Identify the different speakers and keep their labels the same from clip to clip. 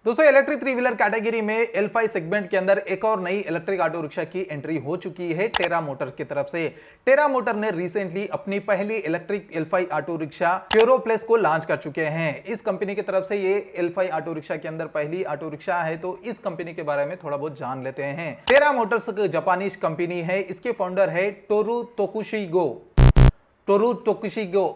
Speaker 1: दोस्तों electric three wheeler category में L5 segment के अंदर एक और नई इलेक्ट्रिक ऑटो रिक्शा की एंट्री हो चुकी है टेरा मोटर की तरफ से। टेरा मोटर ने रिसेंटली अपनी पहली electric L5 auto rickshaw Quro plus को लॉन्च कर चुके हैं। इस कंपनी की तरफ से ये L5 ऑटो रिक्शा के अंदर पहली ऑटो रिक्शा है, तो इस कंपनी के बारे में थोड़ा बहुत जान लेते हैं। टेरा मोटर्स जापानीज कंपनी है, इसके फाउंडर है टोरू तोकुशिगो टोरू तोकुशिगे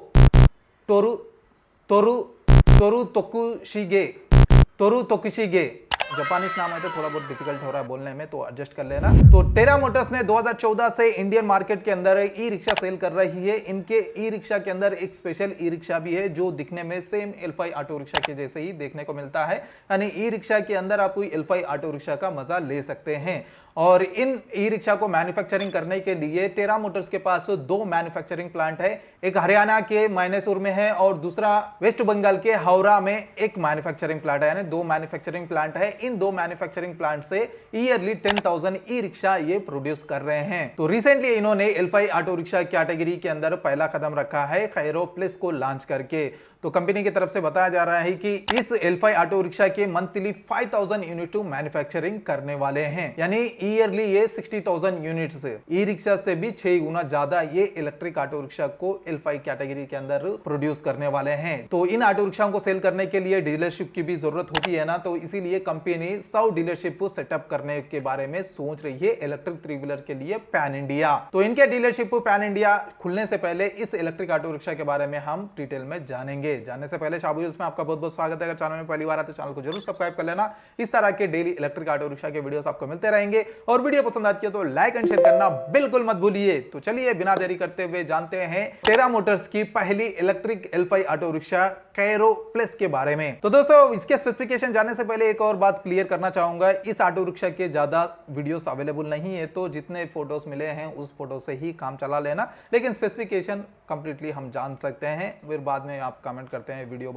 Speaker 1: टोरू तोकुशिगे जापानीज नाम है तो थोड़ा बहुत डिफिकल्ट हो रहा है बोलने में, तो एडजस्ट कर लेना। तो टेरा मोटर्स ने 2014 से इंडियन मार्केट के अंदर ई रिक्शा सेल कर रही है। इनके ई रिक्शा के अंदर एक स्पेशल ई रिक्शा भी है जो दिखने में सेम L5 ऑटो रिक्शा के जैसे ही देखने को मिलता है, यानी ई रिक्शा के अंदर आप कोई L5 ऑटो रिक्शा का मजा ले सकते हैं। और इन ई रिक्शा को मैन्युफैक्चरिंग करने के लिए टेरा मोटर्स के पास दो मैन्युफैक्चरिंग प्लांट है। एक हरियाणा के मैनेसूर में है और दूसरा वेस्ट बंगाल के हावड़ा में एक मैन्युफैक्चरिंग प्लांट है, यानी दो मैन्युफैक्चरिंग प्लांट है। इन दो मैन्युफैक्चरिंग प्लांट से ईयरली 10,000 ई रिक्शा ये प्रोड्यूस कर रहे हैं। तो रिसेंटली इन्होंने L5 ऑटो रिक्शा कैटेगरी के अंदर पहला कदम रखा है कैरो प्लस को लॉन्च करके। तो कंपनी की तरफ से बताया जा रहा है कि इस L5 ऑटो रिक्शा के मंथली 5,000 यूनिट मैन्युफैक्चरिंग करने वाले हैं, यानी ईयरली ये 60,000 यूनिट्स ई रिक्शा से भी 6 गुना ज्यादा ये इलेक्ट्रिक ऑटो रिक्शा को L5 कैटेगरी के अंदर प्रोड्यूस करने वाले हैं। तो इन ऑटो रिक्शाओं को सेल करने के लिए डीलरशिप की भी जरूरत होती है ना, तो इसीलिए कंपनी 100 डीलरशिप को सेटअप करने के बारे में सोच रही है इलेक्ट्रिक थ्री व्हीलर के लिए पैन इंडिया। तो इनके डीलरशिप पैन इंडिया खुलने से पहले इस इलेक्ट्रिक ऑटो रिक्शा के बारे में हम डिटेल में जानेंगे। जानने से पहले शाबू में आपका बहुत बहुत स्वागत है। अगर चैनल में पहली बार आए तो चैनल को जरूर सब्सक्राइब कर लेना। इस तरह के डेली इलेक्ट्रिक ऑटो रिक्शा के वीडियोस आपको मिलते रहेंगे और वीडियो पसंद आती है तो लाइक एंड शेयर करना बिल्कुल मत भूलिए। तो चलिए बिना देरी करते हुए जानते हैं टेरा मोटर्स की पहली electric L5 auto rickshaw Kyoro plus के बारे में। तो दोस्तों इसके स्पेसिफिकेशन जानने से पहले एक और बात क्लियर करना चाहूंगा, इस ऑटो रिक्शा के ज्यादा वीडियोस अवेलेबल नहीं है, तो जितने फोटोज मिले हैं उस फोटो से ही काम चला लेना, लेकिन स्पेसिफिकेशन कंप्लीटली हम जान सकते हैं। फिर बाद में आप कमेंट करते हैं वीडियो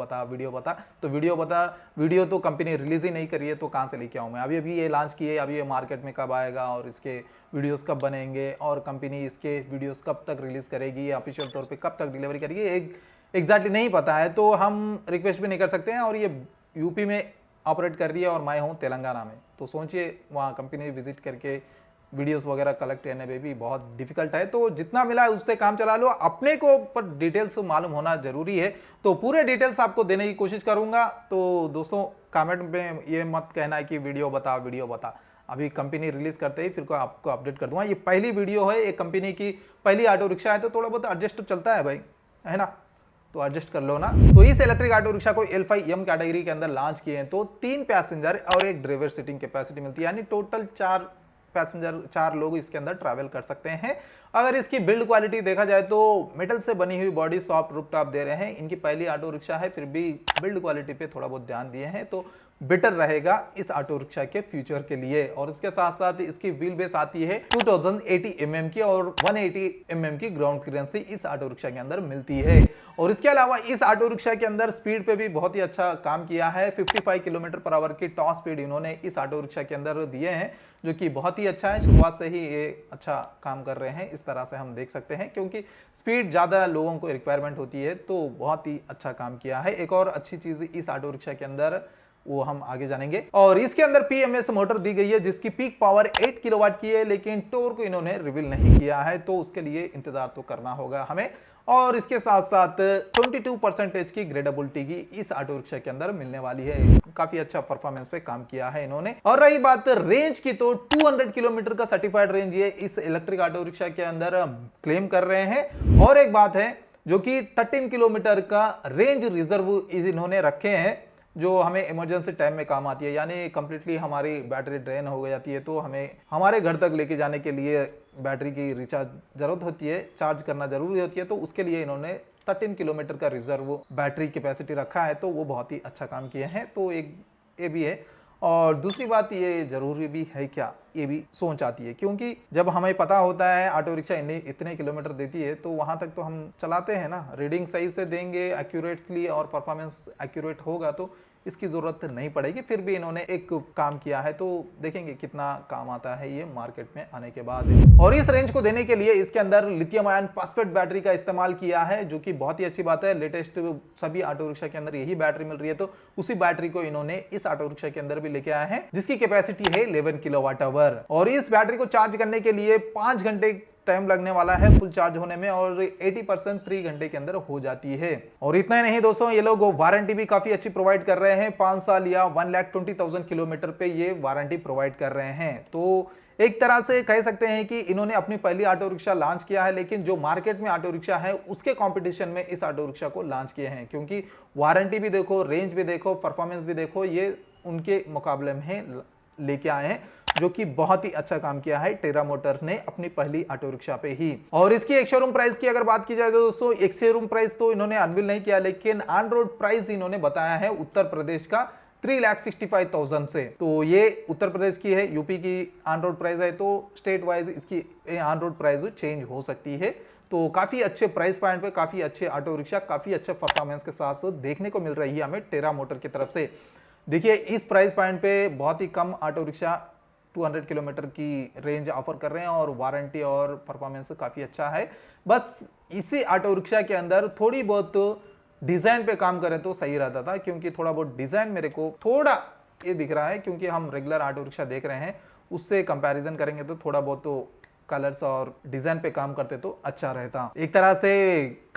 Speaker 1: बता तो वीडियो तो कंपनी रिलीज ही नहीं करी है, तो कहां से लेके आऊं मैं। अभी ये लॉन्च किए, अभी ये मार्केट में कब आएगा और इसके वीडियोस कब बनेंगे और कंपनी इसके वीडियोस कब तक रिलीज करेगी, ऑफिशियल तौर पे कब तक डिलीवरी करेगी, एग्जैक्टली नहीं पता है। तो हम रिक्वेस्ट भी नहीं कर सकते हैं, और ये यूपी में ऑपरेट कर रही है और मैं हूँ तेलंगाना में, तो सोचिए वहाँ कंपनी विजिट करके वीडियोस वगैरह कलेक्ट करने में भी बहुत डिफिकल्ट है। तो जितना मिला है उससे काम चला लो, अपने को पर डिटेल्स मालूम होना जरूरी है, तो पूरे डिटेल्स आपको देने की कोशिश करूंगा। तो दोस्तों कमेंट में ये मत कहना है कि वीडियो बता, अभी कंपनी रिलीज करते ही फिर को आपको अपडेट कर दूंगा। ये पहली वीडियो है, एक कंपनी की पहली ऑटो रिक्शा है, तो थोड़ा बहुत एडजस्ट तो चलता है भाई, है ना, तो एडजस्ट कर लो ना। तो इस इलेक्ट्रिक ऑटो रिक्शा को L5M कैटेगरी के अंदर लॉन्च किए हैं, तो 3 पैसेंजर और एक ड्राइवर सीटिंग कैपेसिटी मिलती है, यानी टोटल 4 पैसेंजर 4 लोग इसके अंदर ट्रैवल कर सकते हैं। अगर इसकी बिल्ड क्वालिटी देखा जाए तो मेटल से बनी हुई बॉडी, सॉफ्ट रूफटॉप दे रहे हैं। इनकी पहली ऑटो रिक्शा है, फिर भी बिल्ड क्वालिटी पे थोड़ा बहुत ध्यान दिए हैं, तो बेटर रहेगा इस ऑटो रिक्शा के फ्यूचर के लिए। और इसके साथ साथ इसकी व्हील बेस आती है 2080 mm की और 180 mm की ग्राउंड क्लियरेंस इस ऑटो रिक्शा के अंदर मिलती है। और इसके अलावा इस ऑटो रिक्शा के अंदर स्पीड पे भी बहुत ही अच्छा काम किया है। 55 किलोमीटर/आवर की टॉप स्पीड इन्होंने इस ऑटो रिक्शा के अंदर दिए हैं, जो कि बहुत ही अच्छा है। शुरुआत से ही ये अच्छा काम कर रहे हैं, इस तरह से हम देख सकते हैं, क्योंकि स्पीड ज्यादा लोगों को रिक्वायरमेंट होती है, तो बहुत ही अच्छा काम किया है। एक और अच्छी चीज इस ऑटो रिक्शा के अंदर वो हम आगे जानेंगे। और इसके अंदर PMS मोटर दी गई है, जिसकी पीक पावर 8 किलोवाट की है, लेकिन टॉर्क इन्होंने रिवील नहीं किया है, तो उसके लिए इंतजार तो करना होगा हमें। और इसके साथ साथ 22% की ग्रेडेबिलिटी की इस ऑटो रिक्शा के अंदर मिलने वाली है। काफी अच्छा परफॉर्मेंस पे काम किया है इन्होंने। और रही बात रेंज की, तो 200 किलोमीटर का सर्टिफाइड रेंज ये इस इलेक्ट्रिक ऑटो रिक्शा के अंदर क्लेम कर रहे हैं। और एक बात है जो कि 13 किलोमीटर का रेंज रिजर्व इन्होंने रखे हैं, जो हमें इमरजेंसी टाइम में काम आती है, यानी कंप्लीटली हमारी बैटरी ड्रेन हो जाती है, तो हमें हमारे घर तक लेके जाने के लिए बैटरी की रिचार्ज जरूरत होती है, चार्ज करना जरूरी होती है, तो उसके लिए इन्होंने 13 किलोमीटर का रिजर्व बैटरी कैपेसिटी रखा है, तो वो बहुत ही अच्छा काम किए हैं। तो एक ये भी है। और दूसरी बात ये जरूरी भी है क्या, ये भी सोच आती है, क्योंकि जब हमें पता होता है ऑटो रिक्शा इतने किलोमीटर देती है, तो वहां तक तो हम चलाते हैं ना, रीडिंग सही से देंगे एक्यूरेटली और परफॉर्मेंस एक्यूरेट होगा, तो इसकी जरूरत नहीं पड़ेगी, फिर भी इन्होंने एक काम किया है, तो देखेंगे कितना काम आता है ये मार्केट में आने के बाद। और इस रेंज को देने के लिए इसके अंदर लिथियम आयन फॉस्फेट बैटरी का इस्तेमाल किया है, जो कि बहुत ही अच्छी बात है। लेटेस्ट सभी ऑटो रिक्शा के अंदर यही बैटरी मिल रही है, तो उसी बैटरी को इन्होंने इस ऑटो रिक्शा के अंदर भी लेके आए हैं, जिसकी कैपेसिटी है 11 किलोवाट आवर। और इस बैटरी को चार्ज करने के लिए 5 घंटे टाइम लगने वाला है फुल चार्ज होने में, और 80% 3 घंटे के अंदर हो जाती है। और इतना ही नहीं दोस्तों, ये लोग वारंटी भी काफी अच्छी प्रोवाइड कर रहे हैं। 5 साल या 1,20,000 किलोमीटर पे ये वारंटी प्रोवाइड कर रहे हैं। तो एक तरह से कह सकते हैं कि इन्होंने अपनी पहली ऑटो रिक्शा लॉन्च किया है, लेकिन जो मार्केट में ऑटो रिक्शा है उसके कंपटीशन में इस ऑटो रिक्शा को लॉन्च किए हैं, क्योंकि वारंटी भी देखो, रेंज भी देखो, परफॉर्मेंस भी देखो, ये उनके मुकाबले में लेके आए हैं, जो कि बहुत ही अच्छा काम किया है टेरा मोटर्स ने अपनी पहली ऑटो रिक्शा पे ही। और इसकी एक शोरूम प्राइस की अगर बात की जाए तो दोस्तों, एक शोरूम प्राइस तो इन्होंने अनवील नहीं किया, लेकिन ऑन रोड प्राइस इन्होंने बताया है उत्तर प्रदेश का 3,65,000 से। तो ये उत्तर प्रदेश की है, यूपी की ऑन रोड प्राइस है, तो स्टेट वाइज इसकी ऑन रोड प्राइस चेंज हो सकती है। तो काफी अच्छे प्राइस पॉइंट पे काफी अच्छे ऑटो रिक्शा काफी अच्छे परफॉर्मेंस के साथ देखने को मिल रही है हमें टेरा मोटर की तरफ से। देखिए, इस प्राइस पॉइंट पे बहुत ही कम ऑटो रिक्शा 200 किलोमीटर की रेंज ऑफर कर रहे हैं, और वारंटी और परफॉर्मेंस काफी अच्छा है। बस इसी ऑटो रिक्शा के अंदर थोड़ी बहुत डिजाइन पे काम करें तो सही रहता था, क्योंकि थोड़ा बहुत डिजाइन मेरे को थोड़ा ये दिख रहा है, क्योंकि हम रेगुलर ऑटो रिक्शा देख रहे हैं उससे कंपैरिजन करेंगे तो थोड़ा बहुत तो कलर्स और डिजाइन पे काम करते तो अच्छा रहता। एक तरह से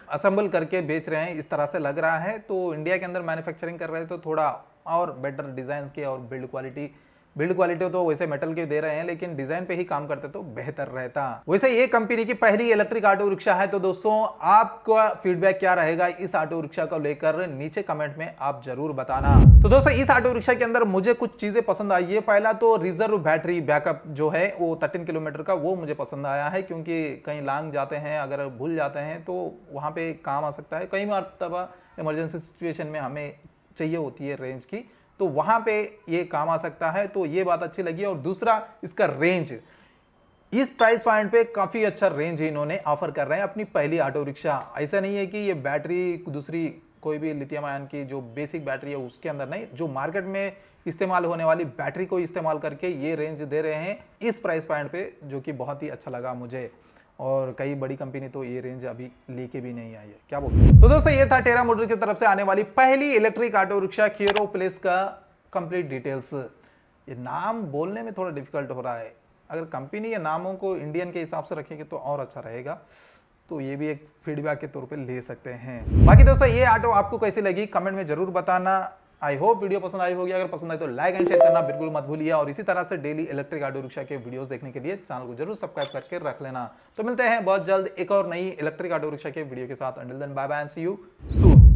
Speaker 1: असेंबल करके बेच रहे हैं इस तरह से लग रहा है, तो इंडिया के अंदर मैन्युफैक्चरिंग कर रहे हैं तो थोड़ा और बेटर डिजाइन के और बिल्ड क्वालिटी तो वैसे मेटल के दे रहे हैं, लेकिन डिजाइन पे ही काम करते तो बेहतर रहता। वैसे ये कंपनी की पहली इलेक्ट्रिक ऑटो रिक्शा है, तो दोस्तों आपका फीडबैक क्या रहेगा इस ऑटो रिक्शा को लेकर, नीचे कमेंट में आप जरूर बताना। तो दोस्तों, इस ऑटो रिक्शा के अंदर मुझे कुछ चीजें पसंद आई है। पहला तो रिजर्व बैटरी बैकअप जो है वो 13 किलोमीटर का, वो मुझे पसंद आया है, क्योंकि कहीं लॉन्ग जाते हैं, अगर भूल जाते हैं तो वहां पे काम आ सकता है। कई बार इमरजेंसी सिचुएशन में हमें चाहिए होती है रेंज की, तो वहां पे ये काम आ सकता है, तो ये बात अच्छी लगी। और दूसरा, इसका रेंज, इस प्राइस पॉइंट पे काफी अच्छा रेंज इन्होंने ऑफर कर रहे हैं अपनी पहली ऑटो रिक्शा। ऐसा नहीं है कि ये बैटरी दूसरी कोई भी लिथियम आयन की जो बेसिक बैटरी है उसके अंदर नहीं, जो मार्केट में इस्तेमाल होने वाली बैटरी को इस्तेमाल करके ये रेंज दे रहे हैं इस प्राइस पॉइंट पे, जो कि बहुत ही अच्छा लगा मुझे। और कई बड़ी कंपनी तो ये रेंज अभी लेके भी नहीं आई है, क्या बोलते हैं। तो दोस्तों, ये था टेरा मोटर की तरफ से आने वाली पहली electric auto rickshaw Quro plus का कंप्लीट डिटेल्स। ये नाम बोलने में थोड़ा डिफिकल्ट हो रहा है, अगर कंपनी या नामों को इंडियन के हिसाब से रखेंगे तो और अच्छा रहेगा, तो ये भी एक फीडबैक के तौर पे ले सकते हैं। बाकी दोस्तों, ये ऑटो आपको कैसी लगी कमेंट में जरूर बताना। आई होप वीडियो पसंद आई होगी, अगर पसंद आए तो लाइक एंड शेयर करना बिल्कुल मत भूलिए, और इसी तरह से डेली इलेक्ट्रिक ऑटो रिक्शा के वीडियोस देखने के लिए चैनल को जरूर सब्सक्राइब करके रख लेना। तो मिलते हैं बहुत जल्द एक और नई इलेक्ट्रिक ऑटो रिक्शा के वीडियो के साथ। Until then bye bye and see you soon.